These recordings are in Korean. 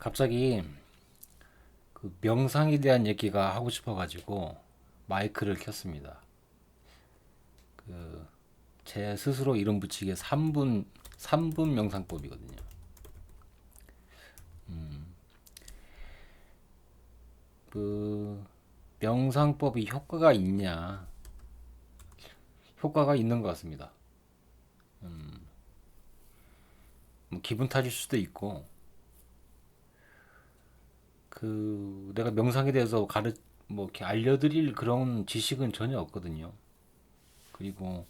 갑자기 그 명상에 대한 얘기가 하고 싶어가지고 마이크를 켰습니다. 그 제 스스로 이름 붙이기에 3분 명상법이거든요. 그 명상법이 효과가 있냐? 효과가 있는 것 같습니다. 뭐 기분 탓일 수도 있고, 그 내가 명상에 대해서 뭐 이렇게 알려드릴 그런 지식은 전혀 없거든요. 그리고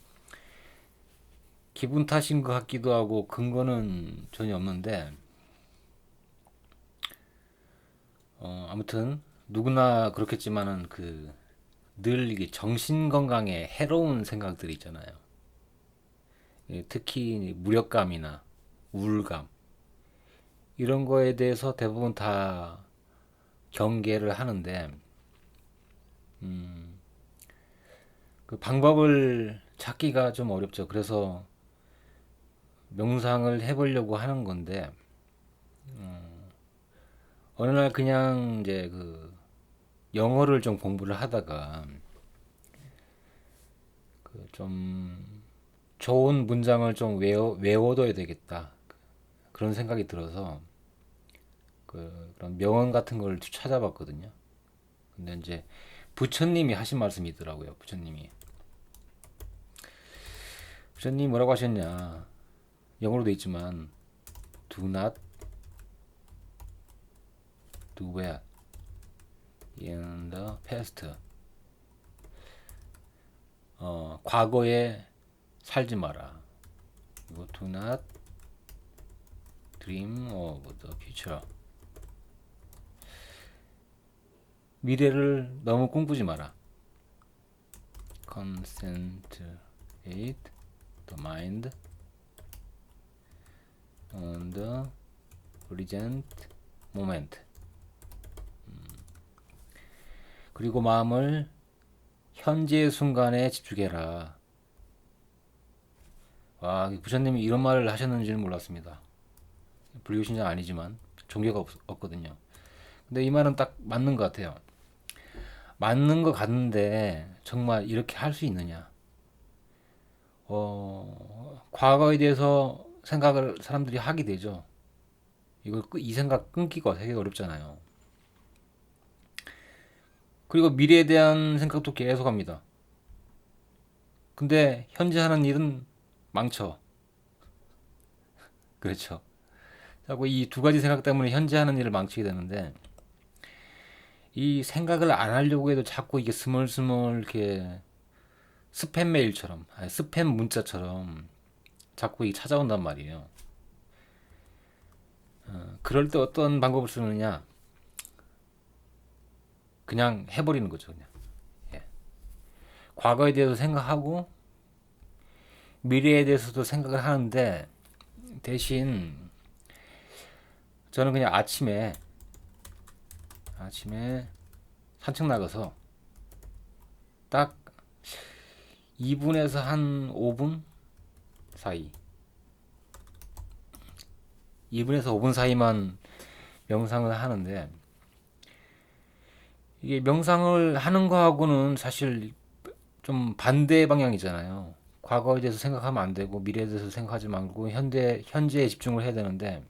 기분 탓인 것 같기도 하고 근거는 전혀 없는데, 아무튼 누구나 그렇겠지만은 그 늘 이게 정신 건강에 해로운 생각들이 있잖아요. 예, 특히 무력감이나 우울감 이런 거에 대해서 대부분 다 경계를 하는데, 그 방법을 찾기가 좀 어렵죠. 그래서 명상을 해보려고 하는 건데, 어느 날 그냥 이제 그 영어를 좀 공부를 하다가 그 좀 좋은 문장을 좀 외워둬야 되겠다. 그런 생각이 들어서 그런 명언 같은 걸 찾아봤거든요. 근데 이제 부처님이 하신 말씀이 있더라고요. 부처님 뭐라고 하셨냐? 영어로 돼 있지만 do not do well in the past. 과거에 살지 마라. 그리고 do not dream of the future. 미래를 너무 꿈꾸지 마라. Concentrate the mind on the present moment. 그리고 마음을 현재의 순간에 집중해라. 와, 부처님이 이런 말을 하셨는지는 몰랐습니다. 불교 신자 아니지만 종교가 없거든요. 근데 이 말은 딱 맞는 것 같아요. 맞는 것 같은데 정말 이렇게 할 수 있느냐? 과거에 대해서 생각을 사람들이 하게 되죠. 이 생각 끊기가 되게 어렵잖아요. 그리고 미래에 대한 생각도 계속 합니다. 근데 현재 하는 일은 망쳐. 그렇죠. 자꾸 이 두 가지 생각 때문에 현재 하는 일을 망치게 되는데, 이 생각을 안 하려고 해도 자꾸 이게 스멀스멀 이렇게 스팸 메일처럼, 아니, 스팸 문자처럼 자꾸 이 찾아온단 말이에요. 그럴 때 어떤 방법을 쓰느냐? 그냥 해버리는 거죠, 그냥. 예. 과거에 대해서 생각하고 미래에 대해서도 생각을 하는데, 대신 저는 그냥 아침에 산책 나가서 딱 2분에서 한 5분 사이, 2분에서 5분 사이만 명상을 하는데, 이게 명상을 하는 거하고는 사실 좀 반대 방향이잖아요. 과거에 대해서 생각하면 안 되고 미래에 대해서 생각하지 말고 현재에 집중을 해야 되는데,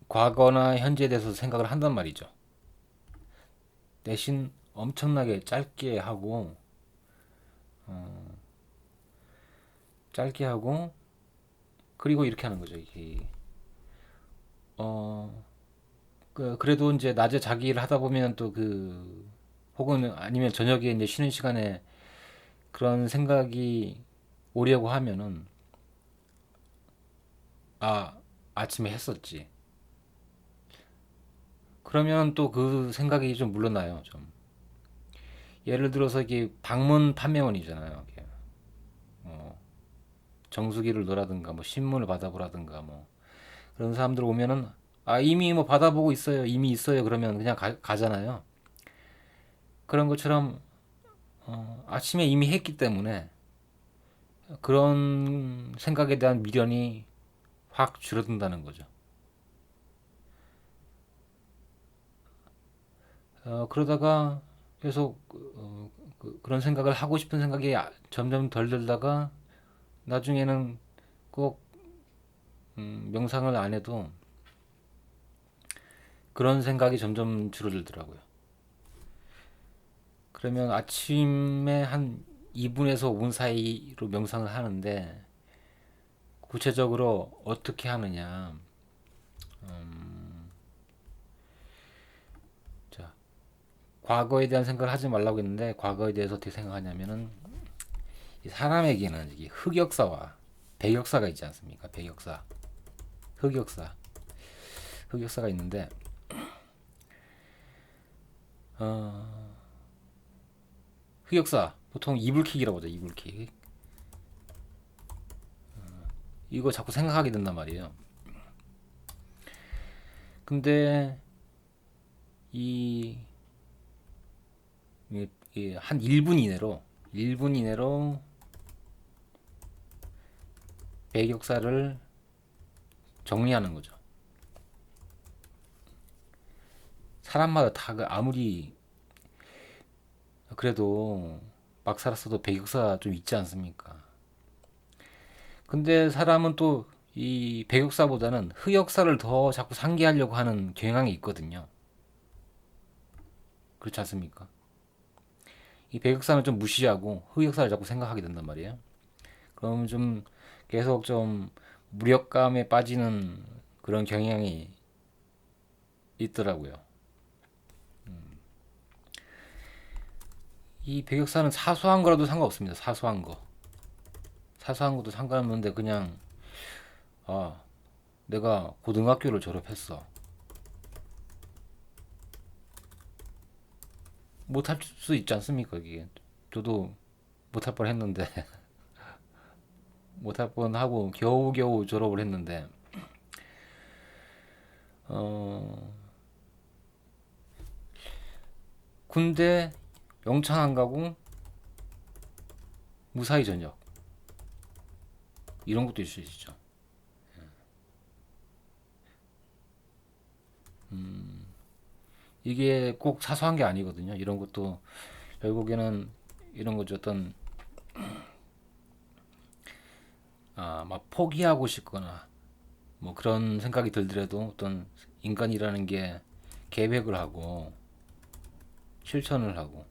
과거나 현재에 대해서 생각을 한단 말이죠. 대신 엄청나게 짧게 하고, 그리고 이렇게 하는 거죠. 이게 어 그래도 이제 낮에 자기 일을 하다 보면 또 혹은 아니면 저녁에 이제 쉬는 시간에 그런 생각이 오려고 하면은, 아, 아침에 했었지. 그러면 또 그 생각이 좀 물러나요, 좀. 예를 들어서 이게 방문 판매원이잖아요. 이게. 어, 정수기를 넣으라든가 뭐 신문을 받아보라든가 뭐 그런 사람들 오면은, 아, 이미 뭐 받아보고 있어요. 이미 있어요. 그러면 그냥 가잖아요. 그런 것처럼 아침에 이미 했기 때문에 그런 생각에 대한 미련이 확 줄어든다는 거죠. 그러다가 계속 그런 생각을 하고 싶은 생각이 점점 덜 들다가 나중에는 꼭 명상을 안 해도 그런 생각이 점점 줄어들더라고요. 그러면 아침에 한 2분에서 5분 사이로 명상을 하는데 구체적으로 어떻게 하느냐. 자, 과거에 대한 생각을 하지 말라고 했는데 과거에 대해서 어떻게 생각하냐면은 이 사람에게는 이 흑역사와 백역사가 있지 않습니까? 백역사, 흑역사, 흑역사가 있는데 어, 흑역사 보통 이불킥이라고 하죠. 이불킥. 이거 자꾸 생각하게 된단 말이에요. 근데 이, 한 1분 이내로 배역사를 정리하는 거죠. 사람마다 다 아무리 그래도 막 살았어도 배역사 좀 있지 않습니까? 근데 사람은 또 이 배역사보다는 흑역사를 더 자꾸 상기하려고 하는 경향이 있거든요. 그렇지 않습니까? 이 배역사는 좀 무시하고 흑역사를 자꾸 생각하게 된단 말이에요. 그럼 좀 계속 좀 무력감에 빠지는 그런 경향이 있더라고요. 이 배역사는 사소한 거라도 상관없습니다. 사소한 거. 사소한 것도 상관없는데 그냥 아, 내가 고등학교를 졸업했어. 못할 수 있지 않습니까? 이게 저도 못할 뻔 했는데 못할 뻔 하고 겨우겨우 졸업을 했는데 어, 군대 영창 안 가고 무사히 전역 이런 것도 있을 수 있죠. 이게 꼭 사소한 게 아니거든요. 이런 것도 결국에는 이런 거죠. 어떤 막 포기하고 싶거나 뭐 그런 생각이 들더라도 어떤 인간이라는 게 계획을 하고 실천을 하고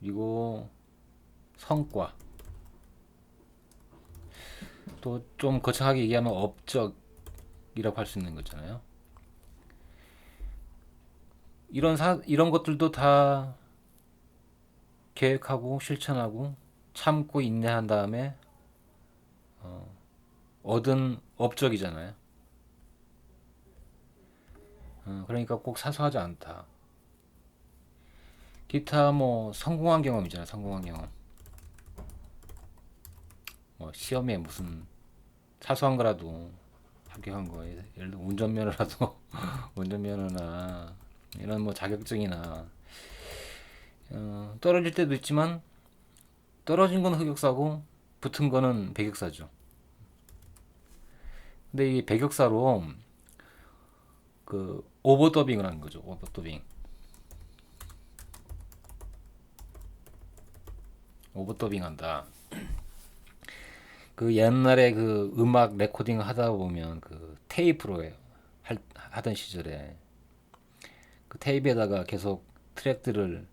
그리고 성과 또 좀 거창하게 얘기하면 업적이라고 할 수 있는 거잖아요. 이런 것들도 다 계획하고 실천하고 참고 인내한 다음에 얻은 업적이잖아요. 그러니까 꼭 사소하지 않다. 기타 뭐 성공한 경험이잖아요. 성공한 경험. 뭐 시험에 무슨 사소한 거라도 합격한 거. 예를 들어 운전면허라도 운전면허나 이런 뭐 자격증이나 떨어질 때도 있지만 떨어진 건 흑역사고 붙은 거는 백역사죠. 근데 이 백역사로 그 오버더빙을 하는 거죠. 오버더빙. 오버더빙 한다. 그 옛날에 그 음악 레코딩 하다 보면 그 테이프로 하던 시절에 그 테이프에다가 계속 트랙들을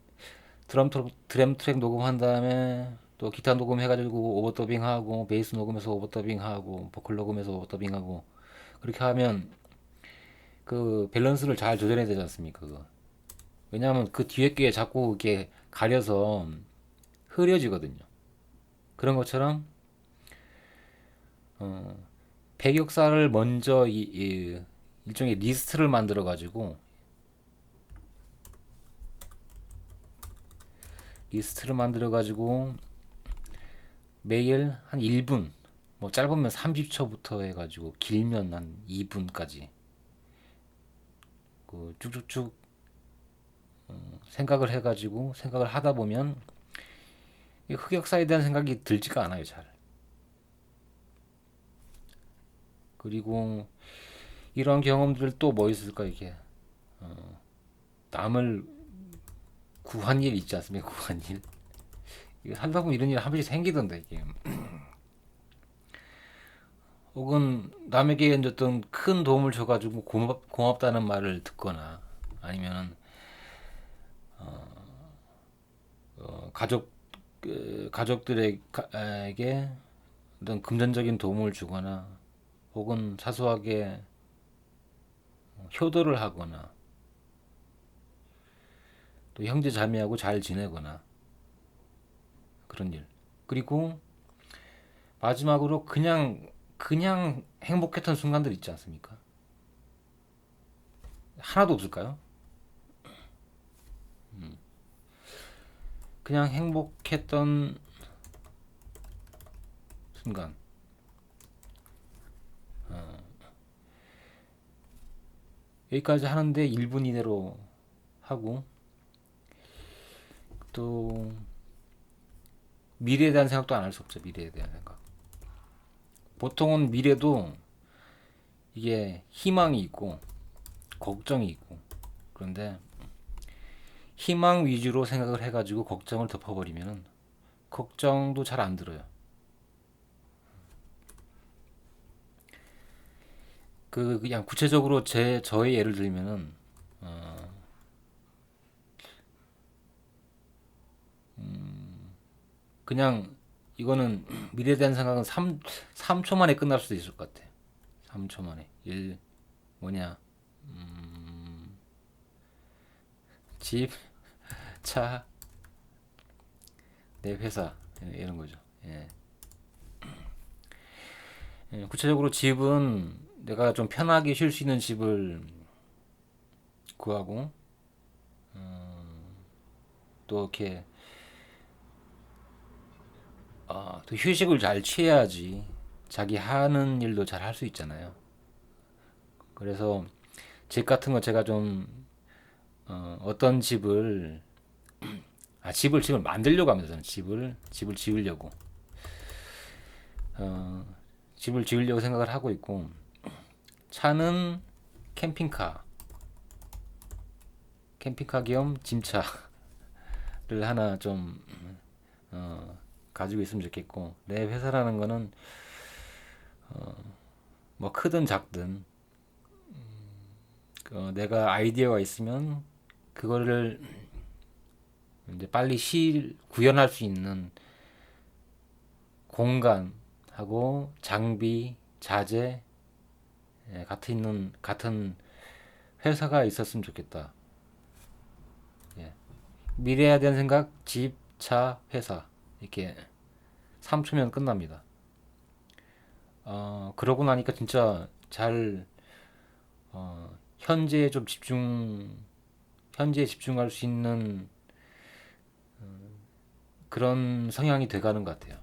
드럼 트랙 녹음한 다음에 또 기타 녹음해가지고 오버더빙하고 베이스 녹음해서 오버더빙하고 보컬 녹음해서 오버더빙하고 그렇게 하면 그 밸런스를 잘 조절해야 되지 않습니까? 그거. 왜냐하면 그 뒤에 게 자꾸 이렇게 가려서 흐려지거든요. 그런 것처럼 배격사를 먼저 일종의 리스트를 만들어 가지고 매일 한 1분 뭐 짧으면 30초부터 해가지고 길면 한 2분까지 그 쭉쭉쭉 생각을 해가지고 생각을 하다 보면 이 흑역사에 대한 생각이 들지가 않아요 잘. 그리고 이런 경험들 또 뭐 있을까 이게 남을 구한 일 있지 않습니까? 구한 일. 이거 살다 보면 이런 일 한 번씩 생기던데 이게. 혹은 남에게 어떤 큰 도움을 줘가지고 고맙다는 말을 듣거나 아니면 가족들에게 어떤 금전적인 도움을 주거나 혹은 사소하게 효도를 하거나 또 형제 자매하고 잘 지내거나 그런 일. 그리고 마지막으로 그냥 행복했던 순간들 있지 않습니까? 하나도 없을까요? 그냥 행복했던 순간. 여기까지 하는데 1분 이내로 하고 또 미래에 대한 생각도 안 할 수 없죠. 미래에 대한 생각. 보통은 미래도 이게 희망이 있고 걱정이 있고 그런데 희망 위주로 생각을 해가지고 걱정을 덮어버리면 걱정도 잘 안 들어요. 그냥 구체적으로 저의 예를 들면은 그냥 이거는 미래에 대한 생각은 3초 만에 끝날 수도 있을 것 같아. 3초 만에. 뭐냐? 집, 차, 내 회사 이런 거죠. 예. 구체적으로 집은 내가 좀 편하게 쉴 수 있는 집을 구하고 또 이렇게 또 휴식을 잘 취해야지 자기 하는 일도 잘 할 수 있잖아요. 그래서 집 같은 거 제가 좀 어떤 집을 만들려고 합니다. 저는 집을 지으려고 어, 집을 지으려고 생각을 하고 있고 차는 캠핑카 캠핑카 겸 짐차를 하나 좀 가지고 있으면 좋겠고 내 회사라는 거는 뭐 크든 작든 내가 아이디어가 있으면 그거를 이제 빨리 구현할 수 있는 공간하고 장비, 자재 같은 회사가 있었으면 좋겠다. 예. 미래에 대한 생각, 집, 차, 회사 이렇게 3초면 끝납니다. 그러고 나니까 진짜 잘 현재에 좀 현재에 집중할 수 있는 그런 성향이 돼가는 것 같아요.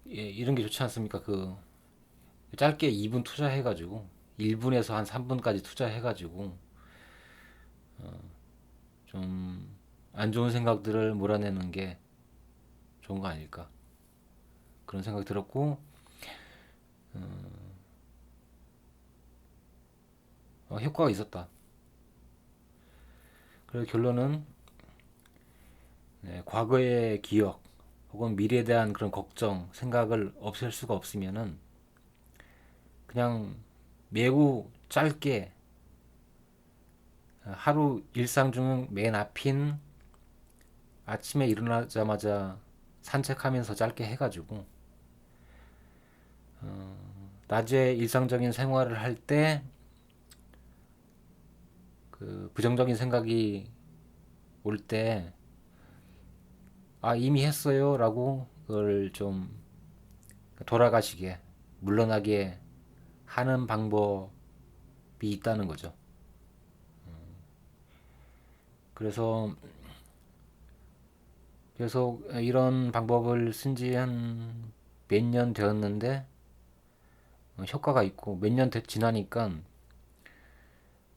예, 이런 게 좋지 않습니까? 짧게 2분 투자해가지고 1분에서 한 3분까지 투자해가지고 좀 안 좋은 생각들을 몰아내는 게 좋은 거 아닐까? 그런 생각 들었고 효과가 있었다. 그래서 결론은 네, 과거의 기억 혹은 미래에 대한 그런 걱정, 생각을 없앨 수가 없으면은 그냥 매우 짧게 하루 일상 중 맨 앞인 아침에 일어나자마자 산책하면서 짧게 해가지고 낮에 일상적인 생활을 할 때 그 부정적인 생각이 올 때 이미 했어요라고 그걸 좀 돌아가시게 물러나게 하는 방법이 있다는 거죠. 그래서 계속 이런 방법을 쓴지 한 몇 년 되었는데 효과가 있고 몇 년 지나니까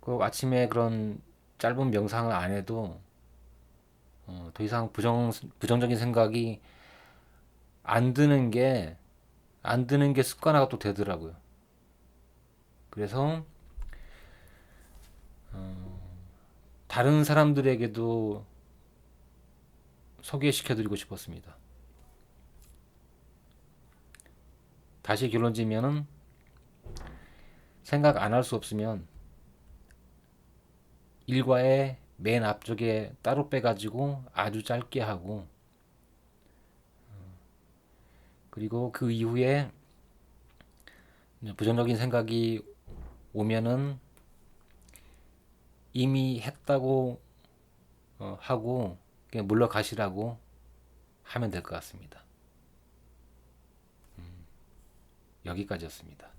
그 아침에 그런 짧은 명상을 안 해도 더 이상 부정적인 생각이 안 드는 게 안 드는 게 습관화가 또 되더라고요. 그래서 다른 사람들에게도 소개시켜드리고 싶었습니다. 다시 결론 지면은 생각 안 할 수 없으면 일과의 맨 앞쪽에 따로 빼가지고 아주 짧게 하고, 그리고 그 이후에 부정적인 생각이 오면은 이미 했다고 하고 그냥 물러가시라고 하면 될 것 같습니다. 여기까지였습니다.